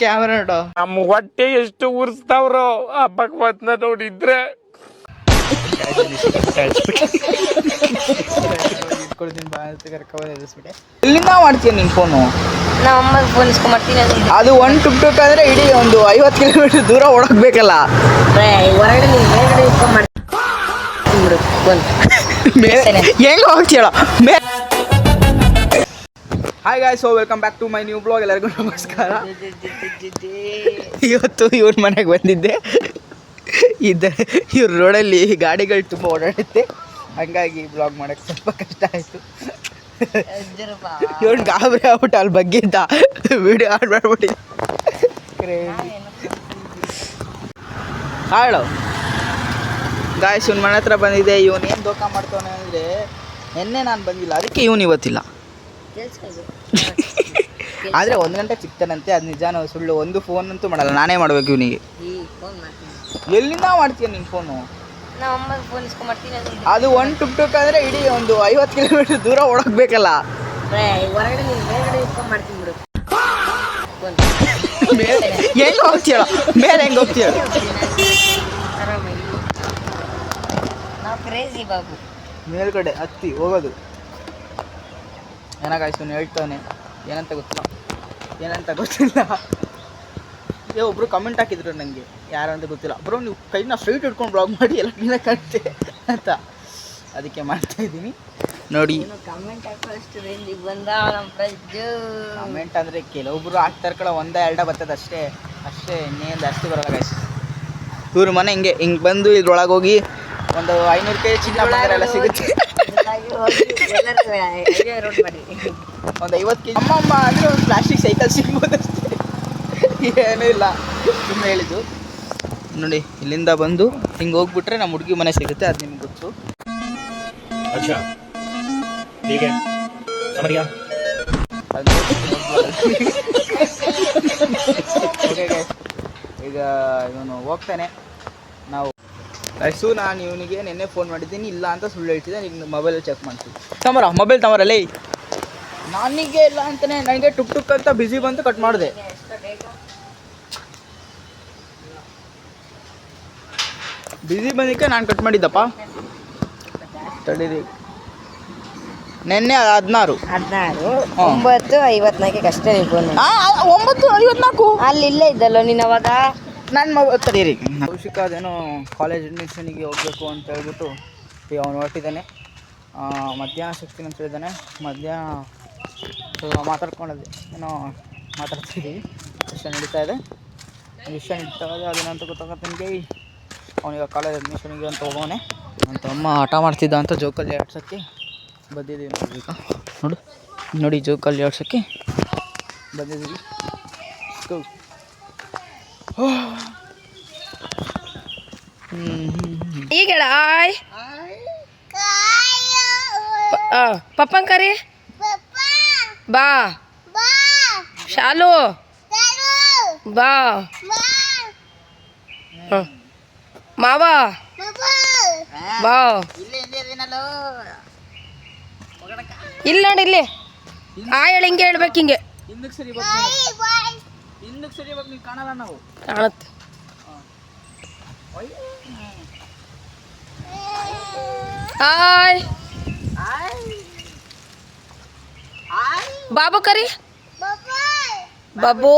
Camera ನೋಡು. ನಮ್ಮ ಹೊಟ್ಟೆ ಎಷ್ಟು ಉರ್ಸ್ತಾವ್ರೋ ಆ ಭಗವತ್ನ ನೋಡಿದ್ರೆ. ಎಲ್ಲಿಂದ ಮಾಡ್ತೀಯ ನಿನ್ ಫೋನು? ನಮ್ಮ ಅಮ್ಮಗೆ ಫೋನ್ ಇಸ್ಕೊಂಡ್ಬರ್ತೀನಿ. ಅದು ಒಂದು ಟುಕ್ ಟುಕ್ ಅಂದ್ರೆ ಇಡೀ ಒಂದು 50 ಕಿಲೋಮೀಟರ್ ದೂರ ಓಡೋಗ್ಬೇಕಲ್ಲ. ಹೊರಗಡೆ ನೀನು ಮೇಲ್ಗಡೆ ಇಸ್ಕೊಂಡ್ಬಿಡು ಫೋನ್. ಹೆಂಗ ಹೋಗ್ತೀಯಲ್ಲ? Hi guys, so welcome back to my new blog. ಎಲ್ಲರಿಗೂ ನಮಸ್ಕಾರ. ಇವತ್ತು ಇವ್ರ ಮನೆಗೆ ಬಂದಿದ್ದೆ. ಇವ್ರ ರೋಡಲ್ಲಿ ಗಾಡಿಗಳು ತುಂಬ ಓಡಾಡುತ್ತೆ, ಹಂಗಾಗಿ ಬ್ಲಾಗ್ ಮಾಡೋಕ್ಕೆ ಸ್ವಲ್ಪ ಕಷ್ಟ ಆಯಿತು. ಇವ್ರು ಗಾಬರಿ ಆಗ್ಬಿಟ್ಟು ಅಲ್ಲಿ ಬಗ್ಗಿದ್ದ ವಿಡಿಯೋ ಆಡ್ ಮಾಡ್ಬಿಟ್ಟಿದ್ದೆ. ಹಾಳು ಗಾಯ್ಸ್, ಇವ್ನ ಮನೆ ಹತ್ರ ಬಂದಿದೆ. ಇವನು ಏನು ದೋಖ ಮಾಡ್ತಾನೆ ಅಂದರೆ, ನಿನ್ನೆ ನಾನು ಬಂದಿಲ್ಲ, ಅದಕ್ಕೆ ಇವನು ಇವತ್ತಿಲ್ಲ. ಆದರೆ 1 ಗಂಟೆಗೆ ಸಿಗ್ತಾನಂತೆ, ಅದು ನಿಜಾನೋ ಸುಳ್ಳು ಒಂದು ಫೋನ್ ಅಂತೂ ಮಾಡಲ್ಲ, ನಾನೇ ಮಾಡ್ಬೇಕು ಇವನಿಗೆ. ಎಲ್ಲಿಂದ ಮಾಡ್ತೀಯ ನಿನ್ನ ಫೋನು? ನಮ್ಮ ಅಮ್ಮಗೆ ಫೋನ್ ಇಸ್ಕೊಂಡ್ಬರ್ತೀನಿ. ಅದು ಒಂದು ಟುಕ್ ಟುಕ್ ಅಂದರೆ ಇಡೀ ಒಂದು 50 ಕಿಲೋಮೀಟರ್ ದೂರ ಓಡೋಗ್ಬೇಕಲ್ಲ. ಹೊರಗಡೆ ನೀನು ಮೇಲ್ಗಡೆ ಇಸ್ಕೊಂಡ್ಬರ್ತೀನಿ ಬಿಡು ಫೋನ್. ಹೆಂಗೆ ಹೋಗ್ತೀಯಲ್ಲ? ಮೇಲೆ ಹೆಂಗೆ ಹೋಗ್ತೀಯಲ್ಲ? ಆರಾಮಾಗಿ ನಾವು ಕ್ರೇಜಿ ಬಾಬು. ಮೇಲ್ಗಡೆ ಹತ್ತಿ ಹೋಗೋದು ಏನಾಗಾಯ್ತು ಹೇಳ್ತಾನೆ. ಏನಂತ ಗೊತ್ತಿಲ್ಲ. ಒಬ್ಬರು ಕಮೆಂಟ್ ಹಾಕಿದ್ರು ನನಗೆ, ಯಾರು ಅಂತ ಗೊತ್ತಿಲ್ಲ. ಬ್ರೋ ನೀವು ಕೈನ ಸ್ಟ್ರೈಟ್ ಹಿಡ್ಕೊಂಡು ಬ್ಲಾಗ್ ಮಾಡಿ ಎಲ್ಲ ಕ್ಲೀನಾಗಿ ಕಾಣುತ್ತೆ ಅಂತ, ಅದಕ್ಕೆ ಮಾಡ್ತಾಯಿದ್ದೀನಿ ನೋಡಿ. ಕಮೆಂಟ್ ಹಾಕೋಷ್ಟು ರೇಂಜಿಗೆ ಬಂದ ನಮ್ಮ ಪ್ರಜ್ಜು. ಕಮೆಂಟ್ ಅಂದರೆ ಕೆಲವೊಬ್ರು ಹಾಕ್ತಾರೆ ಕಡೆ, 1-2 ಬರ್ತದೆ ಅಷ್ಟೇ. ಇನ್ನೇನು ಜಾಸ್ತಿ ಬರೋಲ್ಲ ಗಾಯ್ಸ್. ಇವ್ರ ಮನೆ ಹಿಂಗೆ ಬಂದು ಇದ್ರೊಳಗೆ ಹೋಗಿ ಒಂದು 500 ಕೆಜಿ ಚಿನ್ನ ಬಂಗಾರ ಎಲ್ಲ ಸಿಗುತ್ತೆ. ಒಂದು 50 ಕೆಜಿ ಅಮ್ಮ ಅಂದರೆ ಒಂದು ಪ್ಲಾಸ್ಟಿಕ್ ಸೈಕಲ್ ಸಿಗ್ಬೋದು ಅಷ್ಟೇ, ಏನೂ ಇಲ್ಲ, ಸುಮ್ಮನೆ ಹೇಳಿದ್ದು. ನೋಡಿ, ಇಲ್ಲಿಂದ ಬಂದು ಹಿಂಗೆ ಹೋಗ್ಬಿಟ್ರೆ ನಮ್ಮ ಹುಡುಗಿ ಮನೆ ಸಿಗುತ್ತೆ, ಅದು ನಿಮ್ಗೆ ಗೊತ್ತು. ಈಗ ಇವನು ಹೋಗ್ತಾನೆ. ನಾವು ನಾನು ಇವನಿಗೆ ನೆನ್ನೆ ಫೋನ್ ಮಾಡಿದ್ದೀನಿ, ಇಲ್ಲ ಅಂತ ಸುಳ್ಳು ಹೇಳ್ತಿದ್ದೆ. ಈಗ ಮೊಬೈಲಲ್ಲಿ ಚೆಕ್ ಮಾಡ್ತೀವಿ. ಮೊಬೈಲ್ ತಮರಲ್ಲೇ ನನಗೆ ಇಲ್ಲ ಅಂತಾನೆ, ನನಗೆ ಟುಕ್ ಟುಕ್ ಅಂತ ಬಿಸಿ ಬಂತು, ಕಟ್ ಮಾಡಿದೆ. ಬಿಸಿ ಬಂದಿಕ್ಕೆ ನಾನು ಕಟ್ ಮಾಡಿದ್ದಪ್ಪ. ತಡೀರಿ, ನೆನ್ನೆ 16 9:54 ಅಷ್ಟೇ ನೀವು ಫೋನ್. 9:54 ಅಲ್ಲಿ ಇಲ್ಲೇ ಇದ್ದಲ್ಲ ನೀನು ಅವಾಗ. ನನ್ನ ಮೊಬೈಲ್ ತಡೀರಿ. ಕೌಶಿಕ ಅದೇನೋ ಕಾಲೇಜ್ ಅಡ್ಮಿಷನಿಗೆ ಹೋಗಬೇಕು ಅಂತ ಹೇಳ್ಬಿಟ್ಟು ಅವನು ಹೊರಟಿದ್ದಾನೆ. ಮಧ್ಯಾಹ್ನ ಸಿಗ್ತೀನಿ ಅಂತ ಹೇಳಿದ್ದಾನೆ. ಮಧ್ಯಾಹ್ನ ಮಾತಾಡ್ಕೊಂಡದ್ದು ಏನೋ ಮಾತಾಡ್ತಿದ್ದೀವಿ. ವಿಷಯ ನಡೀತಾ ಇದೆ. ಅದೇನಂತ ಗೊತ್ತಾಗತ್ತೆ. ಅವನಿಗೆ ಕಾಲೇಜ್ ಅಡ್ಮಿಷನಿಗೆ ಅಂತ ಹೋಗೋನೆ ಅಂತ ಅಮ್ಮ ಆಟ ಮಾಡ್ತಿದ್ದ ಅಂತ ಜೋಕಲ್ಲಿ ಆಡ್ಸೋಕ್ಕೆ ಬಂದಿದ್ದೀವಿ. ನೋಡು ನೋಡಿ, ಜೋಕಲ್ಲಿ ಆಡ್ಸೋಕ್ಕೆ ಬಂದಿದ್ದೀವಿ. ಈಗ ಹೇಳ ಆಯ್ ಪಪ್ಪನ್ ಕರಿ ಬಾ ಶಾಲು ಬಾ ಮಾವ ಬಾ. ಇಲ್ಲ ನೋಡಿ, ಇಲ್ಲಿ ಹೇಳಿ, ಹಿಂಗೆ ಹೇಳ್ಬೇಕು, ಹಿಂಗೆ ಹಿಂದಕ್ಕೆ ಸರಿ ನೀವು ಕಾಣಲ್ಲ, ನಾವು ಕಾಣುತ್ತೆ. ಹಾಯ್ ಬಾಬು ಕರಿ ಬಾಬು,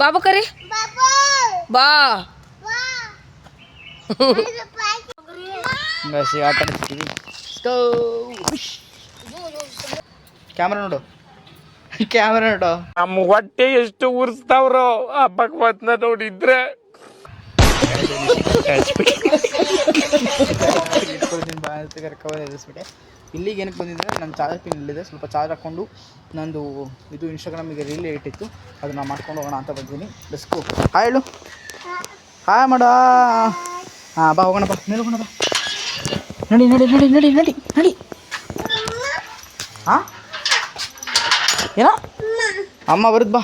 ಬಾಬು ಕರಿ ಬಾ. ಆಟ ಆಡ್ತೀವಿ. ಕ್ಯಾಮ್ರಾ ನೋಡು. ನಮ್ಮ ಹೊಟ್ಟೆ ಎಷ್ಟು ಉರ್ಸ್ತಾವ್ರೋ ಆ ಭಗವತ್ನ ನೋಡಿದ್ರೆ. ಇಲ್ಲಿಗೆ ಏನಕ್ಕೆ ಬಂದಿದ್ದರೆ, ನನ್ನ ಚಾರ್ಜರ್ ಪಿನ್ ಇಲ್ಲಿದೆ. ಸ್ವಲ್ಪ ಚಾರ್ಜ್ ಹಾಕ್ಕೊಂಡು ನಂದು ಇದು ಇನ್ಸ್ಟಾಗ್ರಾಮಿಗೆ ರೀಲ್ ಇಟ್ಟಿತ್ತು, ಅದನ್ನು ಮಾಡ್ಕೊಂಡು ಹೋಗೋಣ ಅಂತ ಬಂದಿದ್ದೀನಿ. Let's go. ಹಾಯ್ ಹೇಳು. ಹಾಯ್ ಮಾಡ. ಬಾ ಹೋಗೋಣ, ಬಾ ಮೇಲೆ ಹೋಗೋಣ, ಬಾ. ನಡಿ. ಹಾಂ ಏನೋ ಅಮ್ಮ ಬರುದು, ಬಾ.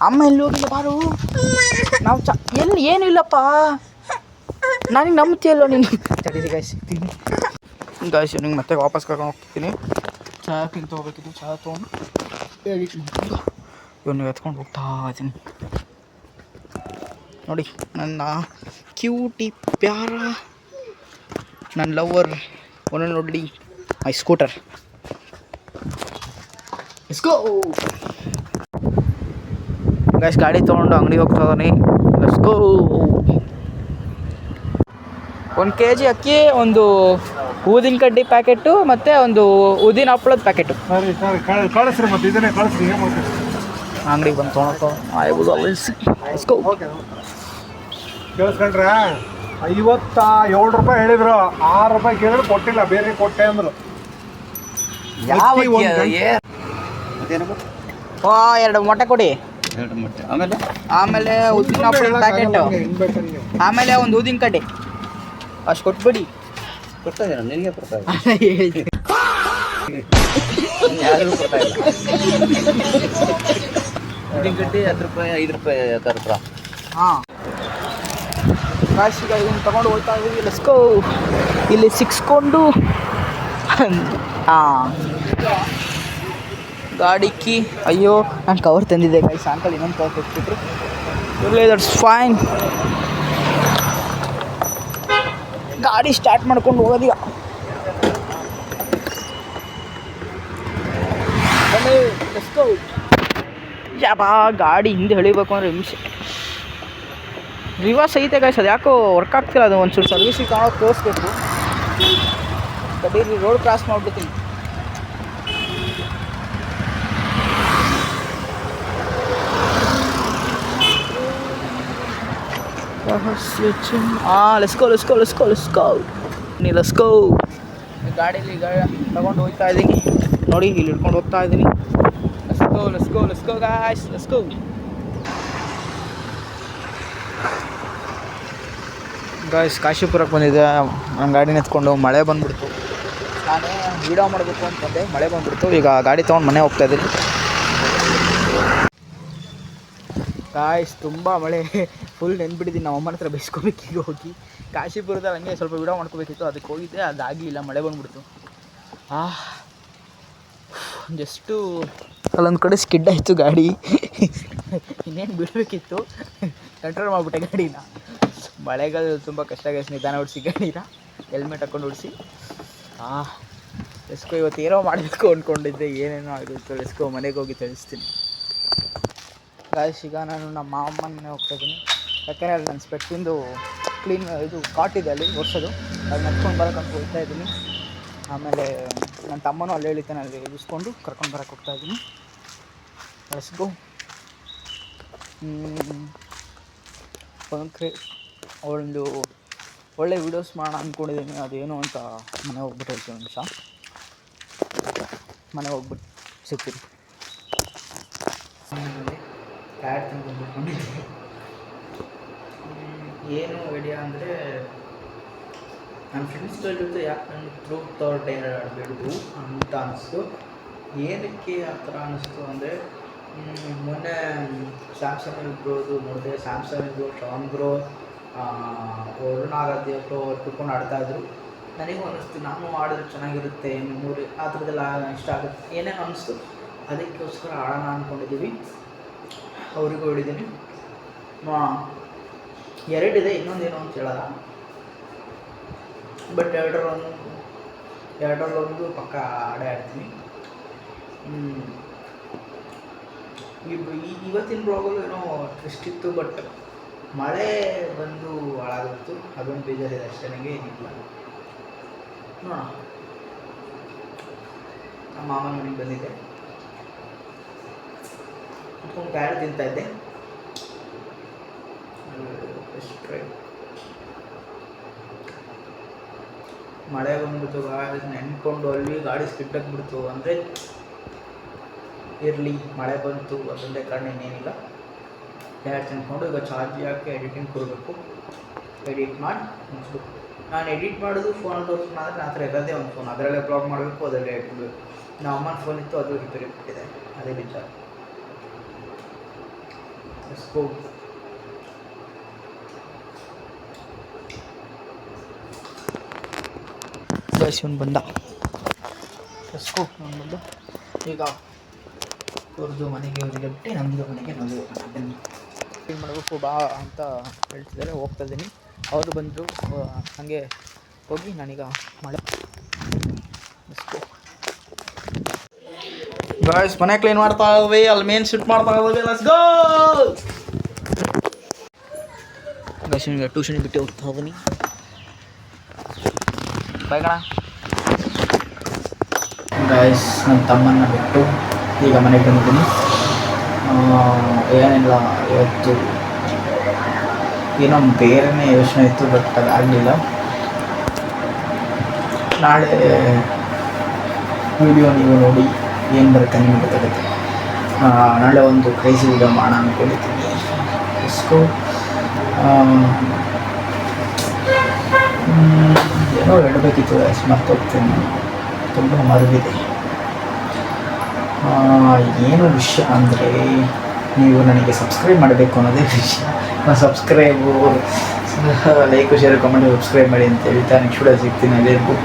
ಅಮ್ಮ ಎಲ್ಲಿ ಹೋಗಿಲ್ಲ, ಬಾರು. ನಾವು ಎಲ್ಲಿ ಏನೂ ಇಲ್ಲಪ್ಪ, ನನಗೆ ನಂಬ್ತಿಯಲ್ಲೋ ನೀನು. ತಡೀರಿ ಗಾಯ್ಸ್, ಸಿಗ್ತೀನಿ ಗಾಯ್ಸ್. ನಿಂಗೆ ಮತ್ತೆ ವಾಪಸ್ ಕರ್ಕೊಂಡು ಹೋಗ್ತೀನಿ. ಚಹಾ ತಿಂದು ತೊಗೋಬೇಕಿತ್ತು, ಚಹಾ ತೊಗೊಂಡು ಎಡಿಟ್ ಮಾಡ್ಕೊಂಡು ಇವನು ಎತ್ಕೊಂಡು ಹೋಗ್ತಾ ಇದ್ದೀನಿ ನೋಡಿ. ನನ್ನ ಕ್ಯೂಟಿ ಪ್ಯಾರ, ನನ್ನ ಲವರ್ ಒನ್ ನೋಡಿ ಮೈ ಸ್ಕೂಟರ್. ಇಸ್ಕೋ ಗೈಸ್, ಗಾಡಿ ತೊಗೊಂಡು ಅಂಗಡಿಗೆ ಹೋಗ್ತಾ ಇದ್ದಾನೆ. ಇಸ್ಕೋ 1 kg ಅಕ್ಕಿ, ಒಂದು ಊದಿನ ಕಡ್ಡಿ ಪ್ಯಾಕೆಟು ಮತ್ತು ಒಂದು ಊದಿನ ಹಪ್ಪಳದ ಪ್ಯಾಕೆಟು. ಸರಿ ಕಳಿಸ್ರಿ, ಮತ್ತೆ ಇದನ್ನೇ ಕಳಿಸ್ರಿ. ಏನು ಮಾಡ್ತೀರಿ? ಅಂಗಡಿಗೆ ಬಂದು ತೊಗೊಳಕ್ಕೋ ಆಯ್ಬೋದು ಅಳಿಸಿ. ಇಸ್ಕೋ ಕೇಳಿಸ್ಕೊಂಡ್ರೆ 57 ರೂಪಾಯಿ ಹೇಳಿದ್ರು, 6 ರೂಪಾಯಿ ಕೇಳಿದ್ರು ಕೊಟ್ಟಿಲ್ಲ, ಬೇರೆ ಕೊಟ್ಟೆ ಅಂದರು. ಯಾವ 2 ಮೊಟ್ಟೆ ಕೊಡಿ. ಆಮೇಲೆ ಉದ್ದಿನ ಹಪ್ಪಳದ ಪ್ಯಾಕೆಟು, ಆಮೇಲೆ ಒಂದು ಊದಿನ ಕಡ್ಡಿ ಅಷ್ಟು ಕೊಟ್ಬಿಡಿ. ಕೊಡ್ತಾಯಿದ್ದೀರ ನಿನಗೆ ಕೊಡ್ತಾ ಉದ್ದಿನ ಕಡ್ಡಿ 10 ರೂಪಾಯಿ 5 ರೂಪಾಯಿ ತರ್ತ್ರ. ಹಾಂ ಕಾಶಿಗೆ ಇದನ್ನು ತೊಗೊಂಡು ಹೋಗ್ತಾ ಇದ್ದೀವಿ. Let's go. ಇಲ್ಲಿ ಸಿಕ್ಸ್ಕೊಂಡು ಹಾಂ ಗಾಡಿ ಕೀ. ಅಯ್ಯೋ ನಾನು ಕವರ್ ತಂದಿದ್ದೆ ಗಾಡಿ, ಸಾಯಂಕಾಲ ಇನ್ನೊಂದು ಕವರ್ ಕೊಟ್ಬಿಟ್ರು. ಇರಲಿ, ದಟ್ಸ್ ಫೈನ್. ಗಾಡಿ ಸ್ಟಾರ್ಟ್ ಮಾಡ್ಕೊಂಡು ಹೋಗೋದೀಗ. ಯಾಬಾ ಗಾಡಿ ಹಿಂದೆ ಎಳಿಬೇಕು ಅಂದರೆ ಹಿಂಸೆ. ರಿವರ್ಸ್ ಐತೆ ಗಾಯ್ಸ್, ಅದು ಯಾಕೋ ವರ್ಕ್ ಆಗ್ತಿಲ್ಲ. ಅದು ಒಂಚೂರು ಸರ್ವಿಸಿಗೆ ತಗೊಂಡೋಗಿ ತೋರಿಸ್ಬೇಕು. ಕಡೀರಿ ರೋಡ್ ಕ್ರಾಸ್ ಮಾಡಿಬಿಡ್ತೀನಿ. Let's go. ಗಾಡೀಲಿ ತಗೊಂಡು ಹೋಗ್ತಾ ಇದ್ದೀನಿ ನೋಡಿ, ಇಲ್ಲಿ ಹಿಡ್ಕೊಂಡು ಹೋಗ್ತಾ ಇದ್ದೀನಿ. Let's go guys, let's go. Guys, ಕಾಶಿಪುರಕ್ಕೆ ಬಂದಿದ್ದೆ. ನನ್ನ ಗಾಡಿನ ಎತ್ಕೊಂಡು ಮಳೆ ಬಂದುಬಿಡ್ತು. ನಾನೇ ವೀಡಿಯೋ ಮಾಡಬೇಕು ಅಂತಂದೆ, ಮಳೆ ಬಂದುಬಿಡ್ತು. ಈಗ ಗಾಡಿ ತೊಗೊಂಡು ಮನೆ ಹೋಗ್ತಾ ಇದ್ದೀನಿ. ಗಾಯ್ಸ್, ತುಂಬ ಮಳೆ, ಫುಲ್ ನೆನ್ಬಿಟ್ಟಿದ್ದೀನಿ. ನಮ್ಮ ಅಮ್ಮನ ಹತ್ರ ಬೈಸ್ಕೋಬೇಕು ಈಗ ಹೋಗಿ. ಕಾಶಿಪುರದಲ್ಲಿ ಹಂಗೆ ಸ್ವಲ್ಪ ವೀಡಿಯೋ ಮಾಡ್ಕೋಬೇಕಿತ್ತು, ಅದಕ್ಕೆ ಹೋಗಿದ್ದೆ, ಅದಾಗಲಿಲ್ಲ, ಮಳೆ ಬಂದುಬಿಡ್ತು. ಜಸ್ಟು ಅಲ್ಲೊಂದು ಕಡೆ ಸ್ಕಿಡ್ ಆಯಿತು ಗಾಡಿ. ಇನ್ನೇನು ಬಿಡಬೇಕಿತ್ತು, ಕಂಟ್ರೋಲ್ ಮಾಡಿಬಿಟ್ಟೆ ಗಾಡಿನ. ಮಳೆಗಾಲ ತುಂಬ ಕಷ್ಟ ಆಗಿದೆ. ನಿಧಾನ ಓಡಿಸಿ ಗಾಡಿನ, ಹೆಲ್ಮೆಟ್ ಹಾಕ್ಕೊಂಡು ಓಡಿಸಿ. Let's go. ಇವತ್ತು ಏನೋ ಮಾಡಬೇಕು ಅಂದ್ಕೊಂಡಿದ್ದೆ, ಏನೇನೋ ಆಗಿತ್ತು. ಲೆಟ್ಸ್ ಗೋ, ಮನೆಗೆ ಹೋಗಿ ತಿಳಿಸ್ತೀನಿ. ಗಾಯ್ಸ್, ಈಗ ನಾನು ನಮ್ಮ ಅಮ್ಮನ ಮನೆ ಹೋಗ್ತಾಯಿದ್ದೀನಿ. ಯಾಕೆಂದರೆ ಅಲ್ಲಿ ನನ್ನ ಸ್ಪೆಕ್ಟಿಂದು ಕ್ಲೀನ್ ಇದು ಕಾಟಿದೆ ಅಲ್ಲಿ ಒರೆಸೋದು, ಅದು ನಡ್ಕೊಂಡು ಬರೋಕ್ಕಂತ ಹೋಗ್ತಾ ಇದ್ದೀನಿ. ಆಮೇಲೆ ನನ್ನ ತಮ್ಮನೂ ಅಲ್ಲಿ ಹೇಳಿದ್ದಾನೆ, ಅಲ್ಲಿ ಇಳಿಸ್ಕೊಂಡು ಕರ್ಕೊಂಡು ಬರೋಕ್ಕೆ ಹೋಗ್ತಾಯಿದ್ದೀನಿ. Let's go. ಒಂದು ಒಳ್ಳೆ ವೀಡಿಯೋಸ್ ಮಾಡೋಣ ಅಂದ್ಕೊಂಡಿದ್ದೀನಿ. ಅದೇನು ಅಂತ ಮನೆ ಹೋಗ್ಬಿಟ್ಟು ಹೇಳ್ತೀನಿ. ಒಂದು ನಿಮಿಷ, ಮನೆ ಹೋಗ್ಬಿಟ್ಟು ಸಿಗ್ತೀನಿ. ಟ್ಯಾಡ್ ತಂದುಕೊಂಡಿದ್ದೆ. ಏನು ಐಡಿಯಾ ಅಂದರೆ, ನನ್ನ ಫ್ರೆಂಡ್ಸ್ಗಳ ಜೊತೆ ಯಾಕೆ ನನಗೆ ಟ್ರೂತ್ ಆರ್ ಡೇರ್ ಆಡಬೇಡ್ದು ಅಂತ ಅನ್ನಿಸ್ತು. ಏನಕ್ಕೆ ಆ ಥರ ಅನ್ನಿಸ್ತು ಅಂದರೆ, ಮೊನ್ನೆ ಸ್ಯಾಮ್ಸಂಗ್ ಇಬ್ಬರದು ನೋಡಿದೆ. ಸ್ಯಾಮ್ಸಂಗ್ ಟಾಮ್ ಗ್ರೋ, ವರುಣ್ ಆರಾಧ್ಯ ಅವ್ರು ಕುತ್ಕೊಂಡು ಆಡ್ತಾಯಿದ್ರು. ನನಗೂ ಅನ್ನಿಸ್ತು ನಾನು ಆಡಿದ್ರೆ ಚೆನ್ನಾಗಿರುತ್ತೆ, ಮೆಮೊರಿ ಆ ಥರದ್ದೆಲ್ಲ ಇಷ್ಟ ಆಗುತ್ತೆ, ಏನೇನು ಅನ್ನಿಸ್ತು. ಅದಕ್ಕೋಸ್ಕರ ಆಡೋಣ ಅಂದ್ಕೊಂಡಿದ್ದೀವಿ. ಅವರಿಗೂ ಹೇಳಿದ್ದೀನಿ. 2 ಇದೆ, ಇನ್ನೊಂದೇನು ಅಂತ ಹೇಳಲ್ಲ. ಬಟ್ 2ರಲ್ಲೊಂದು ಪಕ್ಕ ಆಡೇ ಆಡ್ತೀನಿ. ಇವತ್ತಿನ ಬ್ಲಾಗಲ್ಲೂ ಏನೋ ಟ್ವಿಸ್ಟ್ ಇತ್ತು, ಬಟ್ ಮಳೆ ಬಂದು ಹಾಳಾಗಿತ್ತು. ಅದೊಂದು ಬೇಜಾರಿದೆ ಅಷ್ಟೇ, ನನಗೆ ಏನಿಲ್ಲ. ನೋಡೋಣ. ನಮ್ಮ ಮಾಮನ ಮನೆಗೆ ಬಂದಿದ್ದೆ, ಕುತ್ಕೊಂಡು ಗಾಡಿ ತಿಂತಾಯಿದ್ದೆ. ಮಳೆ ಬಂದ್ಬಿಡ್ತು, ಗಾಡಿ ನೆನ್ಕೊಂಡು ಅಲ್ಲಿ ಗಾಡಿ ಸ್ಕಿಡ್ ಆಗಿಬಿಡ್ತು. ಅಂದರೆ ಇರಲಿ, ಮಳೆ ಬಂತು ಅದೊಂದೇ ಕಾರಣ, ಇನ್ನೇನಿಲ್ಲ. ಡ್ಯಾಡ್ ತಿನ್ಕೊಂಡು ಈಗ ಚಾರ್ಜ್ ಹಾಕಿ ಎಡಿಟಿಂಗ್ ಕೊಡಬೇಕು. ಎಡಿಟ್ ಮಾಡಿ ಮುಗಿಸ್ಬೇಕು. ನಾನು ಎಡಿಟ್ ಮಾಡೋದು ಫೋನಲ್ಲಿ ತೋರಿಸ್ಕೊಂಡು ಆದರೆ ಆ ಥರ ಇರೋದೇ ಒಂದು ಫೋನ್, ಅದರಲ್ಲೇ ಬ್ಲಾಗ್ ಮಾಡಬೇಕು, ಅದರಲ್ಲೇ ಇಟ್ಬಿಡಬೇಕು. ನಮ್ಮ ಅಮ್ಮನ ಫೋನ್ ಇತ್ತು, ಅದು ರಿಪೇರಿ ಬಿಟ್ಟಿದೆ, ಅದೇ ವಿಚಾರ. ಎಸ್ಕೋ. ಇವನು ಬಂದ. ಎಸ್ಕೋ ಬಂದ. ಈಗ ಅವ್ರದ್ದು ಮನೆಗೆ ಅವರಿಗೆ ಬಿಟ್ಟು ನಮ್ಮದು ಮನೆಗೆ ನಾವು ಬನ್ನಿ ಏನು ಮಾಡಬೇಕು ಬಾ ಅಂತ ಹೇಳ್ತಿದ್ದಾರೆ, ಹೋಗ್ತಾ ಇದ್ದೀನಿ. ಅವರು ಬಂದರು, ಹಾಗೆ ಹೋಗಿ ನಾನೀಗ ಮಳೆ ಗಾಯ್ಸ್ ಮನೆ ಕ್ಲೀನ್ ಮಾಡ್ತಾ ಇದ್ವಿ, ಅಲ್ಲಿ ಮೇನ್ ಶಿಫ್ಟ್ ಮಾಡ್ತಾ ಇದ್ವಿ. ಲೆಟ್ಸ್ ಗೋ ಗಾಯ್ಸ್, ಟ್ಯೂಷನ್ ಬಿಟ್ಟು ಹೋಗ್ತಾ ಇದ್ದೀನಿ. ಬಾಯ್ ಕಣ ಗಾಯ್ಸ್. ನನ್ನ ತಮ್ಮನ್ನ ಬಿಟ್ಟು ಈಗ ಮನೆಗೆ ಬಂದಿದ್ದೀನಿ. ಏನಿಲ್ಲ, ಇವತ್ತು ಏನೋ ಬೇರೆನೇ ಯೋಚನೆ ಇತ್ತು, ಬಟ್ ಅದಾಗಲಿಲ್ಲ. ನಾಳೆ ವಿಡಿಯೋ ನೀವು ನೋಡಿ ಏನು ಬರುತ್ತೆ ನಿಮಗೆ ಗೊತ್ತಾಗುತ್ತೆ. ನಾಳೆ ಒಂದು ಕ್ರೇಜಿ ವಿಡಿಯೋ ಮಾಡೋಣ ಅಂದ್ಕೊಂಡಿದ್ದೀನಿ. ಇಸ್ಕೋ ಏನೋ ಹೇಳಬೇಕಿತ್ತು, ಮರ್ತೋಗ್ತೀನಿ, ತುಂಬ ಮರುವಿದೆ. ಏನು ವಿಷಯ ಅಂದರೆ, ನೀವು ನನಗೆ ಸಬ್ಸ್ಕ್ರೈಬ್ ಮಾಡಬೇಕು ಅನ್ನೋದೇ ವಿಷಯ. Subscribe, like, share, comment, subscribe ಮಾಡಿ ಅಂತ ಹೇಳ್ತಾ ನೆಕ್ಸ್ಟ್ ವಿಡಿಯೋ ಸಿಗ್ತೀನಿ. ಎಲ್ಲರಿಗೂ